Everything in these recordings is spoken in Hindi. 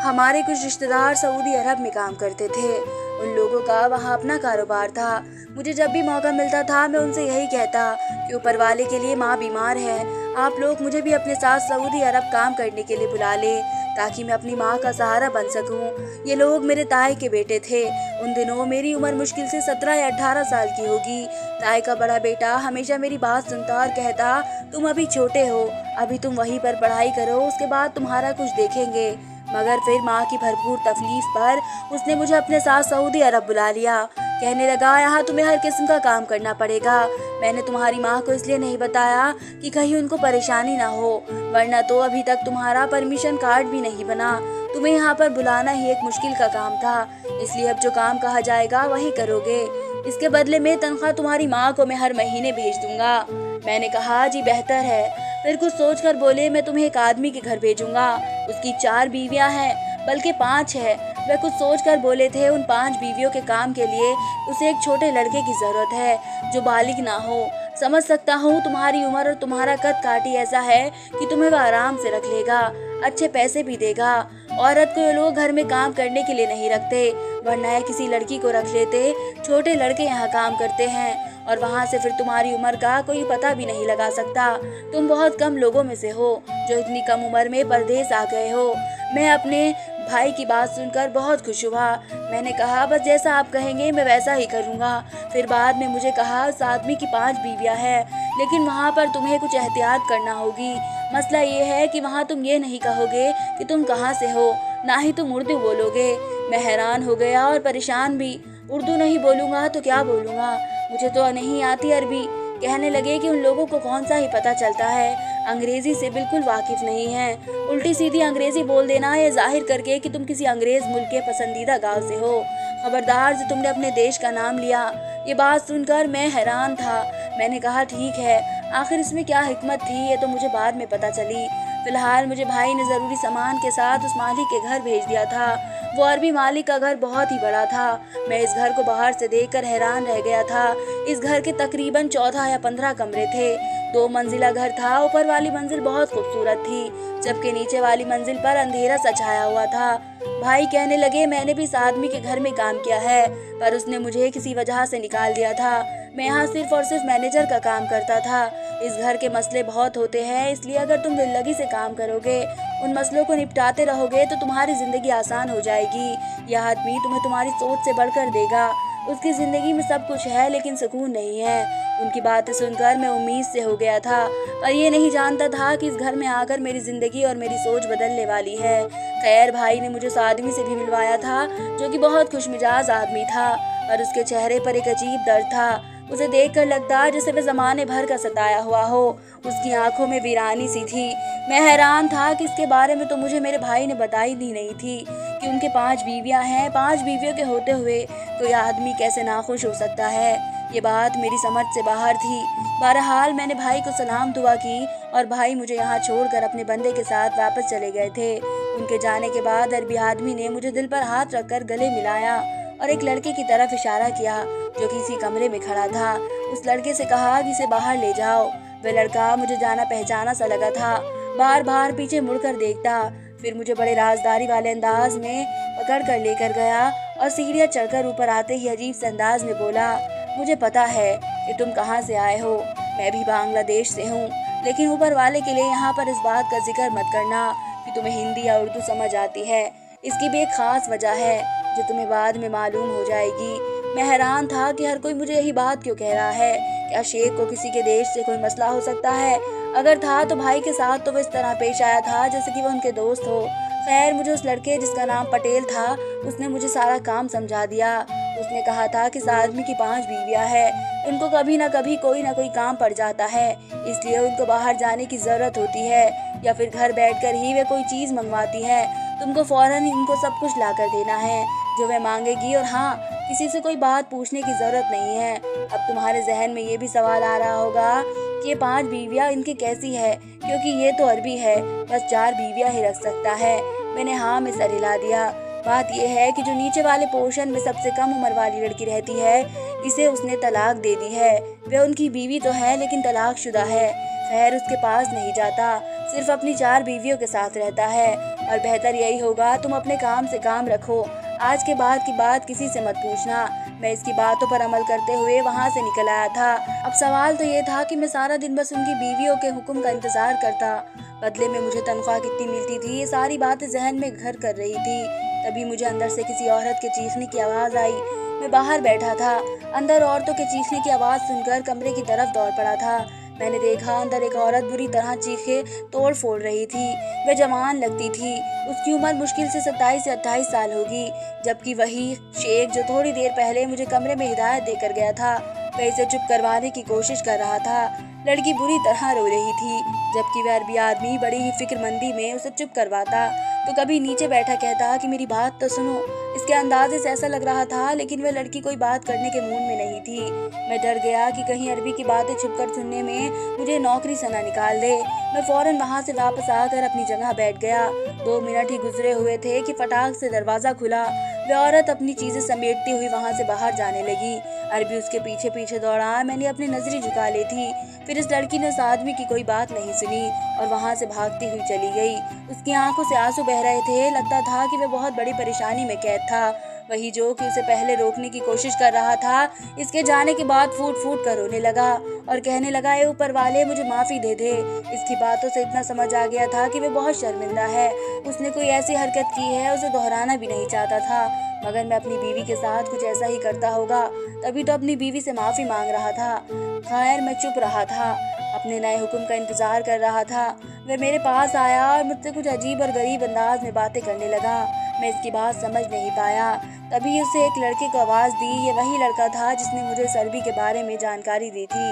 हमारे कुछ रिश्तेदार सऊदी अरब में काम करते थे। उन लोगों का वहाँ अपना कारोबार था। मुझे जब भी मौका मिलता था मैं उनसे यही कहता कि ऊपर वाले के लिए माँ बीमार है, आप लोग मुझे भी अपने साथ सऊदी अरब काम करने के लिए बुला लें ताकि मैं अपनी माँ का सहारा बन सकूं। ये लोग मेरे ताए के बेटे थे। उन दिनों मेरी उम्र मुश्किल से 17 या 18 साल की होगी। ताए का बड़ा बेटा हमेशा मेरी बात सुनता और कहता, तुम अभी छोटे हो, अभी तुम वहीं पर पढ़ाई करो, उसके बाद तुम्हारा कुछ देखेंगे। मगर फिर माँ की भरपूर तकलीफ पर उसने मुझे अपने साथ सऊदी अरब बुला लिया। कहने लगा, यहाँ तुम्हें हर किस्म का काम करना पड़ेगा। मैंने तुम्हारी माँ को इसलिए नहीं बताया कि कहीं उनको परेशानी ना हो, वरना तो अभी तक तुम्हारा परमिशन कार्ड भी नहीं बना। तुम्हें यहाँ पर बुलाना ही एक मुश्किल का काम था, इसलिए अब जो काम कहा जाएगा वही करोगे। इसके बदले में तनख्वाह तुम्हारी माँ को मैं हर महीने भेज दूंगा। मैंने कहा, जी बेहतर है। फिर कुछ सोचकर बोले, मैं तुम्हें एक आदमी के घर भेजूंगा, उसकी 4 बीवियां हैं, बल्कि 5 है। वह कुछ सोचकर बोले थे, उन 5 बीवियों के काम के लिए उसे एक छोटे लड़के की जरूरत है जो बालिग ना हो। समझ सकता हूँ तुम्हारी उम्र और तुम्हारा कद काठी ऐसा है कि तुम्हें वह आराम से रख लेगा, अच्छे पैसे भी देगा। औरत को ये लोग घर में काम करने के लिए नहीं रखते, वरना किसी लड़की को रख लेते। छोटे लड़के यहाँ काम करते हैं और वहाँ से फिर तुम्हारी उम्र का कोई पता भी नहीं लगा सकता। तुम बहुत कम लोगों में से हो जो इतनी कम उम्र में परदेश आ गए हो। मैं अपने भाई की बात सुनकर बहुत खुश हुआ। मैंने कहा, बस जैसा आप कहेंगे मैं वैसा ही करूँगा। फिर बाद में मुझे कहा, उस आदमी की 5 बीवियाँ हैं, लेकिन वहाँ पर तुम्हें कुछ एहतियात करना होगी। मसला ये है कि वहाँ तुम ये नहीं कहोगे कि तुम कहाँ से हो, ना ही तुम उर्दू बोलोगे। मैं हैरान हो गया और परेशान भी। उर्दू नहीं बोलूँगा तो क्या बोलूँगा, मुझे तो नहीं आती अरबी। कहने लगे कि उन लोगों को कौन सा ही पता चलता है, अंग्रेजी से बिल्कुल वाकिफ नहीं है। उल्टी सीधी अंग्रेजी बोल देना ये जाहिर करके कि तुम किसी अंग्रेज मुल्क के पसंदीदा गांव से हो। खबरदार जो तुमने अपने देश का नाम लिया। ये बात सुनकर मैं हैरान था। मैंने कहा, ठीक है, आखिर इसमें क्या हिकमत थी ये तो मुझे बाद में पता चली। फिलहाल मुझे भाई ने ज़रूरी सामान के साथ उस मालिक के घर भेज दिया था। वो अरबी मालिक का घर बहुत ही बड़ा था। मैं इस घर को बाहर से देखकर हैरान रह गया था। इस घर के तकरीबन 14 या 15 कमरे थे। 2 मंजिला घर था। ऊपर वाली मंजिल बहुत खूबसूरत थी, जबकि नीचे वाली मंजिल पर अंधेरा सा छाया हुआ था। भाई कहने लगे, मैंने भी इस आदमी के घर में काम किया है, पर उसने मुझे किसी वजह से निकाल दिया था। मैं यहाँ सिर्फ और सिर्फ मैनेजर का काम करता था। इस घर के मसले बहुत होते हैं, इसलिए अगर तुम दिल्लगी से काम करोगे, उन मसलों को निपटाते रहोगे तो तुम्हारी जिंदगी आसान हो जाएगी। यह आदमी तुम्हें तुम्हारी सोच से बढ़कर देगा। उसकी जिंदगी में सब कुछ है लेकिन सुकून नहीं है। उनकी बातें सुनकर मैं उम्मीद से हो गया था, पर ये नहीं जानता था कि इस घर में आकर मेरी जिंदगी और मेरी सोच बदलने वाली है। खैर, भाई ने मुझे उस आदमी से भी मिलवाया था जो कि बहुत खुशमिजाज आदमी था, और उसके चेहरे पर एक अजीब दर्द था। उसे देखकर लगता जैसे वह जमाने भर का सताया हुआ हो। उसकी आंखों में वीरानी सी थी। मैं हैरान था कि इसके बारे में तो मुझे मेरे भाई ने बताई दी नहीं थी कि उनके 5 बीवियां हैं। 5 बीवियों के होते हुए कोई आदमी कैसे नाखुश हो सकता है, ये बात मेरी समझ से बाहर थी। बहरहाल मैंने भाई को सलाम दुआ की और भाई मुझे यहाँ छोड़कर अपने बंदे के साथ वापस चले गए थे। उनके जाने के बाद अरबी आदमी ने मुझे दिल पर हाथ रखकर गले मिलाया और एक लड़के की तरफ इशारा किया जो किसी कमरे में खड़ा था। उस लड़के से कहा कि इसे बाहर ले जाओ। वह लड़का मुझे जाना पहचाना सा लगा था, बार बार पीछे मुड़कर देखता। फिर मुझे बड़े राजदारी वाले अंदाज में पकड़ कर लेकर गया और सीढ़ियाँ चढ़कर ऊपर आते ही अजीब से अंदाज में बोला, मुझे पता है कि तुम कहाँ से आए हो, मैं भी बांग्लादेश से हूँ, लेकिन ऊपर वाले के लिए यहाँ पर इस बात का जिक्र मत करना कि तुम्हें हिंदी या उर्दू समझ आती है। इसकी भी एक खास वजह है जो तुम्हें बाद में मालूम हो जाएगी। मैं हैरान था कि हर कोई मुझे यही बात क्यों कह रहा है। क्या शेख को किसी के देश से कोई मसला हो सकता है? अगर था तो भाई के साथ तो वो इस तरह पेश आया था जैसे कि वो उनके दोस्त हो। खैर, मुझे उस लड़के जिसका नाम पटेल था, उसने मुझे सारा काम समझा दिया। उसने कहा था कि इस आदमी की 5 बीवियां हैं, उनको कभी ना कभी कोई ना कोई काम पड़ जाता है, इसलिए उनको बाहर जाने की जरूरत होती है या फिर घर बैठकर ही वे कोई चीज मंगवाती है। तुमको फौरन उनको सब कुछ ला कर देना है जो वह मांगेगी, और हाँ, किसी से कोई बात पूछने की जरूरत नहीं है। अब तुम्हारे जहन में ये भी सवाल आ रहा होगा कि ये 5 बीवियां इनकी कैसी है, क्योंकि ये तो अरबी है, बस 4 बीवियां ही रख सकता है। मैंने हाँ में सर हिला दिया। बात यह है कि जो नीचे वाले पोर्शन में सबसे कम उम्र वाली लड़की रहती है, इसे उसने तलाक दे दी है। वह उनकी बीवी तो है लेकिन तलाकशुदा है। खैर, उसके पास नहीं जाता, सिर्फ अपनी 4 बीवियों के साथ रहता है। और बेहतर यही होगा तुम अपने काम से काम रखो। आज के बाद की बात किसी से मत पूछना। मैं इसकी बातों पर अमल करते हुए वहाँ से निकल आया था। अब सवाल तो ये था कि मैं सारा दिन बस उनकी बीवियों के हुक्म का इंतजार करता। बदले में मुझे तनख्वाह कितनी मिलती थी, ये सारी बातें जहन में घर कर रही थी। तभी मुझे अंदर से किसी औरत के चीखने की आवाज़ आई। मैं बाहर बैठा था, अंदर औरतों के चीखने की आवाज़ सुनकर कमरे की तरफ दौड़ पड़ा था। मैंने देखा अंदर एक औरत बुरी तरह चीखे तोड़ फोड़ रही थी। वह जवान लगती थी, उसकी उम्र मुश्किल से 27 से 28 साल होगी, जबकि वही शेख जो थोड़ी देर पहले मुझे कमरे में हिदायत देकर गया था, वह इसे चुप करवाने की कोशिश कर रहा था। लड़की बुरी तरह रो रही थी, जबकि वह अरबी आदमी बड़ी ही फिक्रमंदी में उसे चुप करवाता तो कभी नीचे बैठा कहता कि मेरी बात तो सुनो। इसके अंदाजे से ऐसा लग रहा था, लेकिन वह लड़की कोई बात करने के मूड में नहीं थी। मैं डर गया कि कहीं अरबी की बातें छुपकर सुनने में मुझे नौकरी से न निकाल दे। मैं फौरन वहां से वापस आकर अपनी जगह बैठ गया। 2 मिनट ही गुजरे हुए थे कि फटाक से दरवाजा खुला। वह औरत अपनी चीजें समेटती हुई वहां से बाहर जाने लगी। अरबी उसके पीछे पीछे दौड़ा। मैंने अपनी नजरें झुका ली थी। फिर इस लड़की ने उस आदमी की कोई बात नहीं सुनी और वहां से भागती हुई चली गई। उसकी आंखों से आंसू बह रहे थे। लगता था कि वह बहुत बड़ी परेशानी में कैद था। वही जो कि उसे पहले रोकने की कोशिश कर रहा था, इसके जाने के बाद फूट फूट कर रोने लगा और कहने लगा, ए ऊपर वाले, मुझे माफ़ी दे दे। इसकी बातों से इतना समझ आ गया था कि वह बहुत शर्मिंदा है। उसने कोई ऐसी हरकत की है, उसे दोहराना भी नहीं चाहता था, मगर मैं अपनी बीवी के साथ कुछ ऐसा ही करता होगा, तभी तो अपनी बीवी से माफ़ी मांग रहा था। खैर मैं चुप रहा था, अपने नए हुक्म का इंतज़ार कर रहा था। वह मेरे पास आया और मुझसे कुछ अजीब और गरीब अंदाज में बातें करने लगा। मैं इसकी बात समझ नहीं पाया। तभी उसे एक लड़के को आवाज़ दी। ये वही लड़का था जिसने मुझे उस अरबी के बारे में जानकारी दी थी।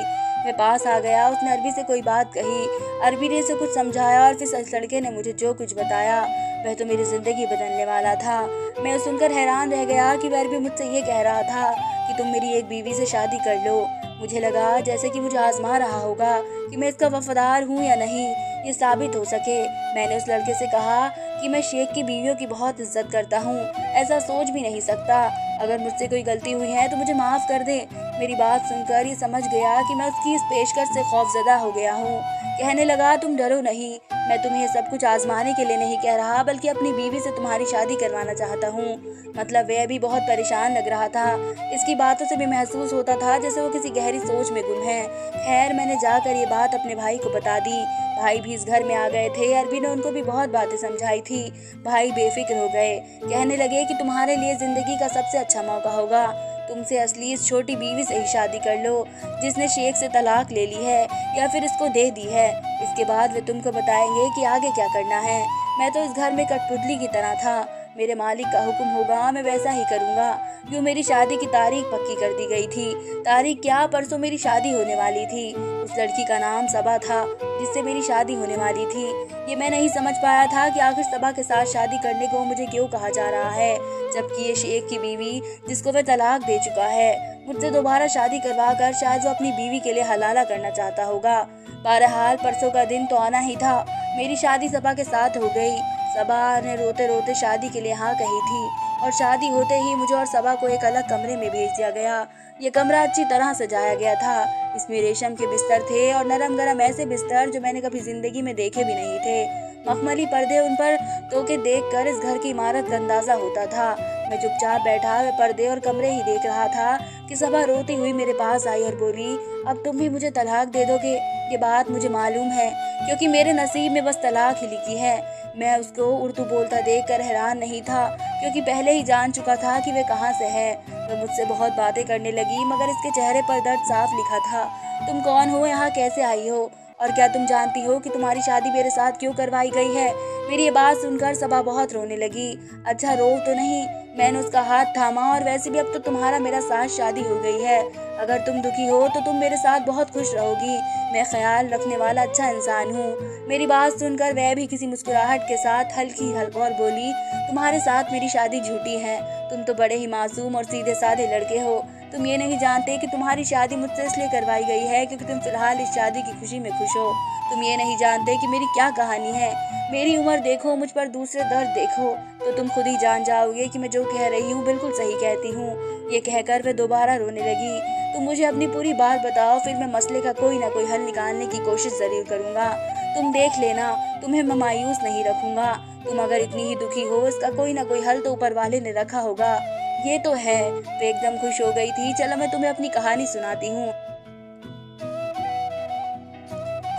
मैं पास आ गया। उसने अरबी से कोई बात कही। अरबी ने उसे कुछ समझाया और फिर इस लड़के ने मुझे जो कुछ बताया वह तो मेरी ज़िंदगी बदलने वाला था। मैं सुनकर हैरान रह गया कि वह अरबी मुझसे ये कह रहा था कि तुम मेरी एक बीवी से शादी कर लो। मुझे लगा जैसे कि मुझे आजमा रहा होगा कि मैं इसका वफादार हूँ या नहीं, ये साबित हो सके। मैंने उस लड़के से कहा कि मैं शेख की बीवियों की बहुत इज्जत करता हूँ, ऐसा सोच भी नहीं सकता। अगर मुझसे कोई गलती हुई है तो मुझे माफ़ कर दे। मेरी बात सुनकर ये समझ गया कि मैं उसकी इस पेशकश से खौफजदा हो गया हूँ। कहने लगा, तुम डरो नहीं, मैं तुम्हें सब कुछ आजमाने के लिए नहीं कह रहा, बल्कि अपनी बीवी से तुम्हारी शादी करवाना चाहता हूँ। मतलब वह भी बहुत परेशान लग रहा था। इसकी बातों से भी महसूस होता था जैसे वो किसी गहरी सोच में गुम है। खैर मैंने जाकर ये बात अपने भाई को बता दी। भाई भी इस घर में आ गए थे। अरबी ने उनको भी बहुत बातें समझाई थी। भाई बेफिक्र हो गए, कहने लगे कि तुम्हारे लिए जिंदगी का सबसे अच्छा मौका होगा, तुमसे असली इस छोटी बीवी से ही शादी कर लो जिसने शेख से तलाक ले ली है या फिर इसको दे दी है। इसके बाद वे तुमको बताएंगे कि आगे क्या करना है। मैं तो इस घर में कठपुतली की तरह था, मेरे मालिक का हुक्म होगा मैं वैसा ही करूँगा। यूँ मेरी शादी की तारीख पक्की कर दी गई थी। तारीख क्या, परसों मेरी शादी होने वाली थी। उस लड़की का नाम सबा था जिससे मेरी शादी होने वाली थी। ये मैं नहीं समझ पाया था कि आखिर सबा के साथ शादी करने को मुझे क्यों कहा जा रहा है, जबकि ये शेख की बीवी जिसको वह तलाक दे चुका है, मुझसे दोबारा शादी करवा कर शायद वो अपनी बीवी के लिए हलाला करना चाहता होगा। बहरहाल परसों का दिन तो आना ही था। मेरी शादी सबा के साथ हो गई। सबा ने रोते रोते शादी के लिए हाँ कही थी और शादी होते ही मुझे और सबा को एक अलग कमरे में भेज दिया गया। ये कमरा अच्छी तरह सजाया गया था। इसमें रेशम के बिस्तर थे और नरम गरम ऐसे बिस्तर जो मैंने कभी जिंदगी में देखे भी नहीं थे। मखमली पर्दे, उन पर तोके देखकर इस घर की इमारत का अंदाजा होता था। मैं चुपचाप बैठा वे पर्दे और कमरे ही देख रहा था कि सबा रोती हुई मेरे पास आई और बोली, अब तुम भी मुझे तलाक दे दोगे? ये बात मुझे मालूम है क्योंकि मेरे नसीब में बस तलाक ही लिखी है। मैं उसको उर्दू बोलता देखकर हैरान नहीं था क्योंकि पहले ही जान चुका था कि वे कहाँ से है। वह मुझसे बहुत बातें करने लगी मगर इसके चेहरे पर दर्द साफ लिखा था। तुम कौन हो, यहाँ कैसे आई हो, और क्या तुम जानती हो कि तुम्हारी शादी मेरे साथ क्यों करवाई गई है? मेरी ये बात सुनकर सबा बहुत रोने लगी। अच्छा रो तो नहीं? मैंने उसका हाथ थामा, और वैसे भी अब तो तुम्हारा मेरा साथ शादी हो गई है। अगर तुम दुखी हो तो तुम मेरे साथ बहुत खुश रहोगी। मैं ख्याल रखने वाला अच्छा इंसान हूँ। मेरी बात सुनकर वह भी किसी मुस्कुराहट के साथ हल्की और बोली, तुम्हारे साथ मेरी शादी झूठी है। तुम तो बड़े ही मासूम और सीधे साधे लड़के हो। तुम ये नहीं जानते कि तुम्हारी शादी मुझसे इसलिए करवाई गई है क्योंकि तुम फिलहाल इस शादी की खुशी में खुश हो। तुम ये नहीं जानते कि मेरी क्या कहानी है। मेरी उम्र देखो, मुझ पर दूसरे दर्द देखो, तो तुम खुद ही जान जाओगे कि मैं जो कह रही हूँ बिल्कुल सही कहती हूँ। ये कहकर वह दोबारा रोने लगी। तुम मुझे अपनी पूरी बात बताओ, फिर मैं मसले का कोई ना कोई हल निकालने की कोशिश जरूर करूँगा। तुम देख लेना, तुम्हें मैं मायूस नहीं रखूंगा। तुम अगर इतनी ही दुखी हो, इसका कोई ना कोई हल तो ऊपर वाले ने रखा होगा। ये तो है। वे एकदम खुश हो गई थी। चलो मैं तुम्हें अपनी कहानी सुनाती हूँ,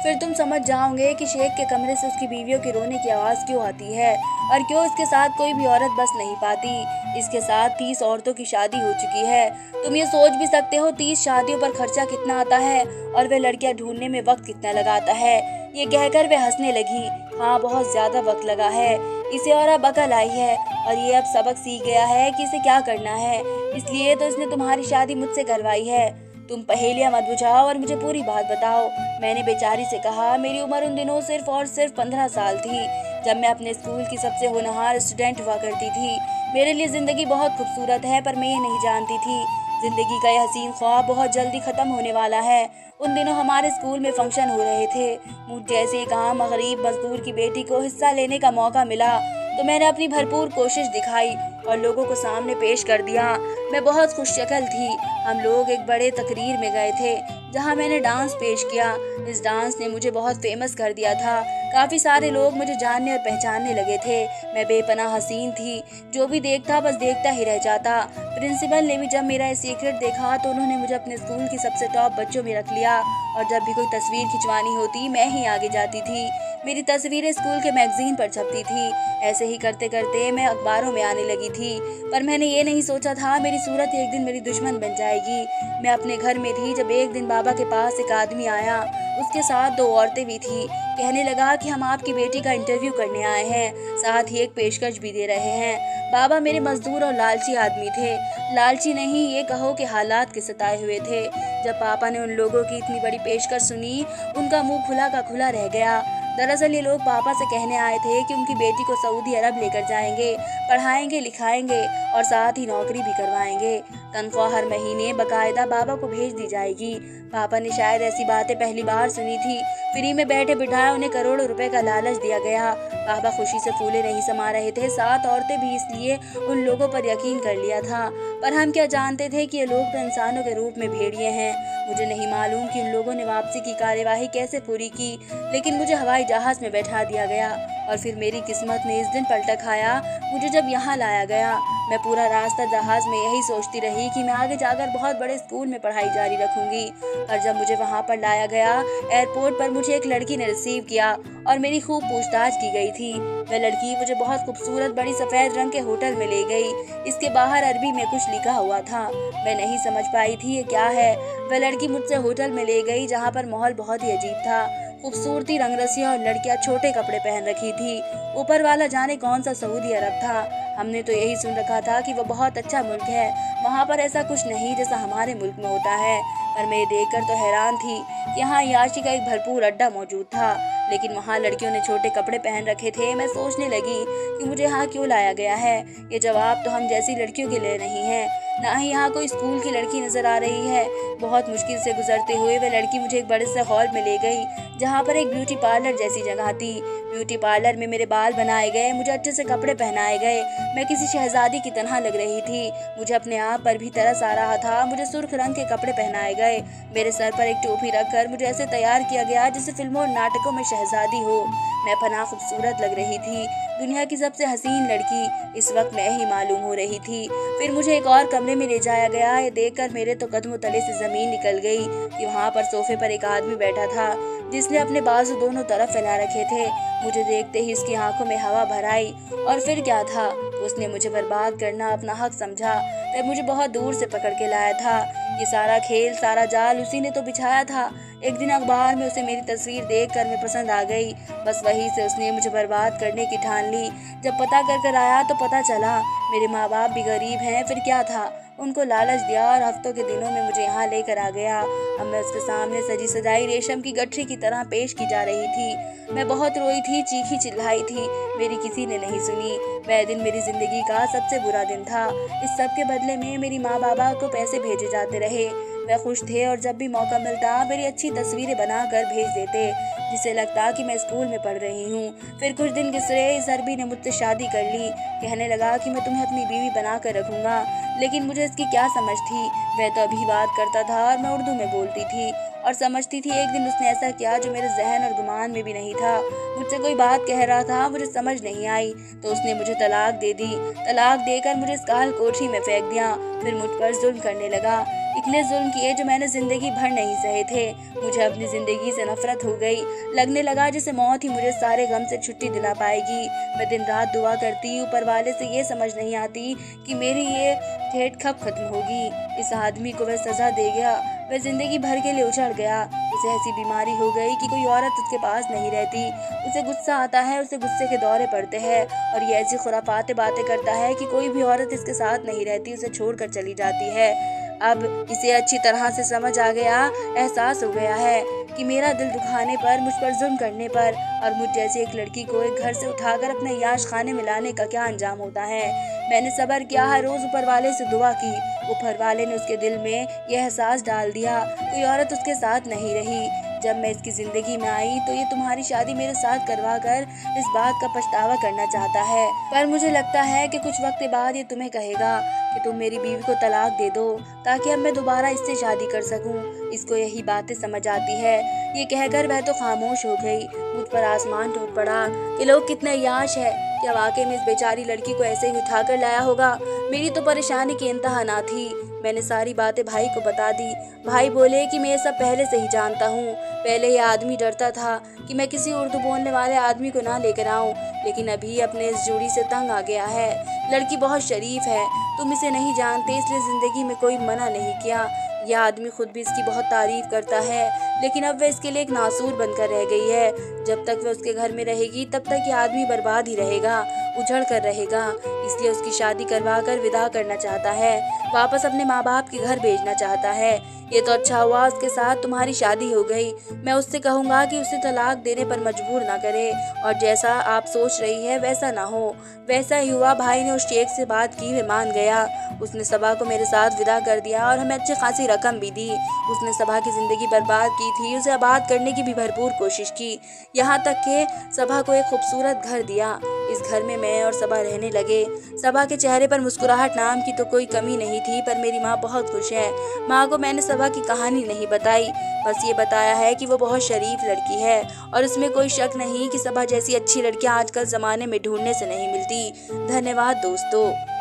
फिर तुम समझ जाओगे कि शेख के कमरे से उसकी बीवियों के रोने की आवाज़ क्यों आती है और क्यों इसके साथ कोई भी औरत बस नहीं पाती। इसके साथ 30 औरतों की शादी हो चुकी है। तुम ये सोच भी सकते हो 30 शादियों पर खर्चा कितना आता है और वह लड़कियां ढूंढने में वक्त कितना लगाता है। ये कहकर वे हंसने लगी। हाँ, बहुत ज्यादा वक्त लगा है इसे और अब अकल आई है और ये अब सबक सीख गया है कि इसे क्या करना है। इसलिए तो इसने तुम्हारी शादी मुझसे करवाई है। तुम पहेलियां मत बुझाओ और मुझे पूरी बात बताओ। मैंने बेचारी से कहा। मेरी उम्र उन दिनों सिर्फ और सिर्फ 15 साल थी, जब मैं अपने स्कूल की सबसे होनहार स्टूडेंट हुआ करती थी। मेरे लिए जिंदगी बहुत खूबसूरत है, पर मैं ये नहीं जानती थी जिंदगी का यह हसीन ख्वाब बहुत जल्दी खत्म होने वाला है। उन दिनों हमारे स्कूल में फंक्शन हो रहे थे। मुझ जैसे एक आम गरीब मजदूर की बेटी को हिस्सा लेने का मौका मिला तो मैंने अपनी भरपूर कोशिश दिखाई और लोगों को सामने पेश कर दिया। मैं बहुत खुशशक्ल थी। हम लोग एक बड़े तकरीर में गए थे जहां मैंने डांस पेश किया। इस डांस ने मुझे बहुत फेमस कर दिया था। काफी सारे लोग मुझे जानने और पहचानने लगे थे। मैं बेपनाह हसीन थी, जो भी देखता बस देखता ही रह जाता। प्रिंसिपल ने भी जब मेरा ये सीक्रेट देखा तो उन्होंने मुझे अपने स्कूल की सबसे टॉप बच्चों में रख लिया और जब भी कोई तस्वीर खिंचवानी होती मैं ही आगे जाती थी। मेरी तस्वीरें स्कूल के मैगजीन पर छपती थी। ऐसे ही करते करते मैं अखबारों में आने लगी थी, पर मैंने ये नहीं सोचा था मेरी सूरत एक दिन मेरी दुश्मन बन जाएगी। मैं अपने घर में थी जब एक दिन बाबा के पास एक आदमी आया। उसके साथ 2 औरतें भी थी। कहने लगा कि हम आपकी बेटी का इंटरव्यू करने आए हैं, साथ ही एक पेशकश भी दे रहे हैं। बाबा मेरे मजदूर और लालची आदमी थे। लालची नहीं, ये कहो कि हालात के सताए हुए थे। जब पापा ने उन लोगों की इतनी बड़ी पेशकश सुनी, उनका मुंह खुला का खुला रह गया। दरअसल ये लोग पापा से कहने आए थे कि उनकी बेटी को सऊदी अरब लेकर जाएंगे, पढ़ाएंगे लिखाएंगे और साथ ही नौकरी भी करवाएंगे। तनख्वाह हर महीने बकायदा बाबा को भेज दी जाएगी। पापा ने शायद ऐसी बातें पहली बार सुनी थी। फ्री में बैठे बिठाए उन्हें करोड़ों रुपए का लालच दिया गया। पापा खुशी से फूले नहीं समा रहे थे। 7 औरतें भी इसलिए उन लोगों पर यकीन कर लिया था, पर हम क्या जानते थे कि ये लोग तो इंसानों के रूप में भेड़िए हैं। मुझे नहीं मालूम कि उन लोगों ने वापसी की कार्यवाही कैसे पूरी की, लेकिन मुझे हवाई जहाज में बैठा दिया गया और फिर मेरी किस्मत ने इस दिन पलटा खाया मुझे जब यहाँ लाया गया। मैं पूरा रास्ता जहाज में यही सोचती रही कि मैं आगे जाकर बहुत बड़े स्कूल में पढ़ाई जारी रखूंगी। और जब मुझे वहाँ पर लाया गया, एयरपोर्ट पर मुझे एक लड़की ने रिसीव किया और मेरी खूब पूछताछ की गई थी। वह लड़की मुझे बहुत खूबसूरत बड़ी सफेद रंग के होटल में ले गई। इसके बाहर अरबी में कुछ लिखा हुआ था। मैं नहीं समझ पाई थी ये क्या है। वह लड़की मुझसे होटल में ले गई जहाँ पर माहौल बहुत ही अजीब था। खूबसूरती रंगरसियां और लड़कियां छोटे कपड़े पहन रखी थी। ऊपर वाला जाने कौन सा सऊदी अरब था। हमने तो यही सुन रखा था कि वह बहुत अच्छा मुल्क है, वहाँ पर ऐसा कुछ नहीं जैसा हमारे मुल्क में होता है। पर मैं ये देखकर तो हैरान थी कि यहाँ याशी का एक भरपूर अड्डा मौजूद था, लेकिन वहाँ लड़कियों ने छोटे कपड़े पहन रखे थे। मैं सोचने लगी कि मुझे यहाँ क्यों लाया गया है। ये जवाब तो हम जैसी लड़कियों के लिए नहीं है, ना ही यहाँ कोई स्कूल की लड़की नजर आ रही है। बहुत मुश्किल से गुजरते हुए वह लड़की मुझे एक बड़े से हॉल में ले गई जहाँ पर एक ब्यूटी पार्लर जैसी जगह थी। ब्यूटी पार्लर में मेरे बाल बनाए गए, मुझे अच्छे से कपड़े पहनाए गए। मैं किसी शहजादी की तरह लग रही थी। मुझे अपने आप पर भी तरस आ रहा था। मुझे सुर्ख रंग के कपड़े पहनाए गए। मेरे सर पर एक टोपी रखकर मुझे ऐसे तैयार किया गया जैसे फिल्मों और नाटकों में शहजादी हो। मैं फना खूबसूरत लग रही थी। दुनिया की सबसे हसीन लड़की इस वक्त मैं ही मालूम हो रही थी। फिर मुझे एक और कमरे में ले जाया गया। ये देखकर मेरे तो कदमों तले से जमीन निकल गई कि वहाँ पर सोफे पर एक आदमी बैठा था जिसने अपने बाजू दोनों तरफ फैला रखे थे। मुझे देखते ही उसकी आंखों में हवा भर आई और फिर क्या था, उसने मुझे बर्बाद करना अपना हक समझा। वह मुझे बहुत दूर से पकड़ के लाया था। ये सारा खेल सारा जाल उसी ने तो बिछाया था। एक दिन अखबार में उसे मेरी तस्वीर देखकर मैं पसंद आ गई। बस वहीं से उसने मुझे बर्बाद करने की ठान ली। जब पता कर आया तो पता चला मेरे माँ बाप भी गरीब हैं। फिर क्या था, उनको लालच दिया और हफ्तों के दिनों में मुझे यहाँ लेकर आ गया। अब मैं उसके सामने सजी सजाई रेशम की गठरी की तरह पेश की जा रही थी। मैं बहुत रोई थी, चीखी चिल्लाई थी, मेरी किसी ने नहीं सुनी। वह दिन मेरी जिंदगी का सबसे बुरा दिन था। इस सब के बदले में मेरी माँ बाबा को पैसे भेजे जाते रहे। वह खुश थे और जब भी मौका मिलता मेरी अच्छी तस्वीरें बनाकर भेज देते, जिससे लगता कि मैं स्कूल में पढ़ रही हूँ। फिर कुछ दिन गुजरे, इस अरबी ने मुझसे शादी कर ली। कहने लगा कि मैं तुम्हें अपनी बीवी बनाकर रखूंगा, लेकिन मुझे इसकी क्या समझ थी। वह तो अभी बात करता था और मैं उर्दू में बोलती थी। और समझती थी एक दिन उसने ऐसा किया जो मेरे जहन और गुमान में भी नहीं था। मुझसे कोई बात कह रहा था, मुझे समझ नहीं आई, तो उसने मुझे तलाक दे दी। तलाक देकर मुझे इस काल कोठरी में फेंक दिया, फिर मुझ पर जुल्म करने लगा। इतने जुल्म किए जो मैंने जिंदगी भर नहीं सहे थे। मुझे अपनी जिंदगी से नफरत हो गई। लगने लगा जैसे मौत ही मुझे सारे गम से छुट्टी दिला पाएगी। मैं दिन रात दुआ करती, ऊपर वाले से ये समझ नहीं आती कि मेरी ये ठेठ कब खत्म होगी। इस आदमी को वह सजा दे गया, वह जिंदगी भर के लिए उछड़ गया। उसे ऐसी बीमारी हो गई कि कोई औरत उसके पास नहीं रहती। उसे गुस्सा आता है, उसे गुस्से के दौरे पड़ते हैं और ये ऐसी खुराफाते बातें करता है कि कोई भी औरत इसके साथ नहीं रहती, उसे छोड़कर चली जाती है। अब इसे अच्छी तरह से समझ आ गया, एहसास हो गया है कि मेरा दिल दुखाने पर, मुझ पर जुल्म करने पर और मुझ जैसी एक लड़की को एक घर से उठाकर अपने याश खाने में लाने का क्या अंजाम होता है। मैंने सब्र किया, हर रोज ऊपर वाले से दुआ की। ऊपर वाले ने उसके दिल में यह एहसास डाल दिया, कोई औरत उसके साथ नहीं रही। जब मैं इसकी जिंदगी में आई तो ये तुम्हारी शादी मेरे साथ करवा कर इस बात का पछतावा करना चाहता है। पर मुझे लगता है कि कुछ वक्त बाद ये तुम्हें कहेगा कि तुम मेरी बीवी को तलाक दे दो, ताकि अब मैं दोबारा इससे शादी कर सकूं। इसको यही बातें समझ आती है। ये कहकर वह तो खामोश हो गई। मुझ पर आसमान टूट पड़ा कि लोग कितने याश है। क्या वाकई में इस बेचारी लड़की को ऐसे ही उठाकर लाया होगा? मेरी तो परेशानी की इंतहा ना थी। मैंने सारी बातें भाई को बता दी। भाई बोले कि मैं ये सब पहले से ही जानता हूँ। पहले ये आदमी डरता था कि मैं किसी उर्दू बोलने वाले आदमी को ना लेकर आऊँ, लेकिन अभी अपने इस जोड़ी से तंग आ गया है। लड़की बहुत शरीफ है, तुम इसे नहीं जानते, इसलिए जिंदगी में कोई मना नहीं किया। यह आदमी खुद भी इसकी बहुत तारीफ करता है, लेकिन अब वह इसके लिए एक नासूर बनकर रह गई है। जब तक वह उसके घर में रहेगी तब तक यह आदमी बर्बाद ही रहेगा, उजड़ कर रहेगा। इसलिए उसकी शादी करवा कर विदा करना चाहता है, वापस अपने माँ बाप के घर भेजना चाहता है। ये तो अच्छा हुआ उसके साथ तुम्हारी शादी हो गई। मैं उससे कहूँगा कि उसे तलाक देने पर मजबूर ना करे, और जैसा आप सोच रही है वैसा ना हो। वैसा ही हुआ। भाई ने उस शेख से बात की, वह मान गया। उसने सबा को मेरे साथ विदा कर दिया और हमें अच्छी खासी रकम भी दी। उसने सबा की जिंदगी बर्बाद की थी, उसे आबाद करने की भी भरपूर कोशिश की, यहाँ तक कि सबा को एक खूबसूरत घर दिया। इस घर में मैं और सबा रहने लगे। सबा के चेहरे पर मुस्कुराहट नाम की तो कोई कमी नहीं थी, पर मेरी माँ बहुत खुश है। माँ को मैंने सबा की कहानी नहीं बताई, बस ये बताया है कि वो बहुत शरीफ लड़की है और इसमें कोई शक नहीं कि सबा जैसी अच्छी लड़कियां आजकल ज़माने में ढूंढने से नहीं मिलती। धन्यवाद दोस्तों।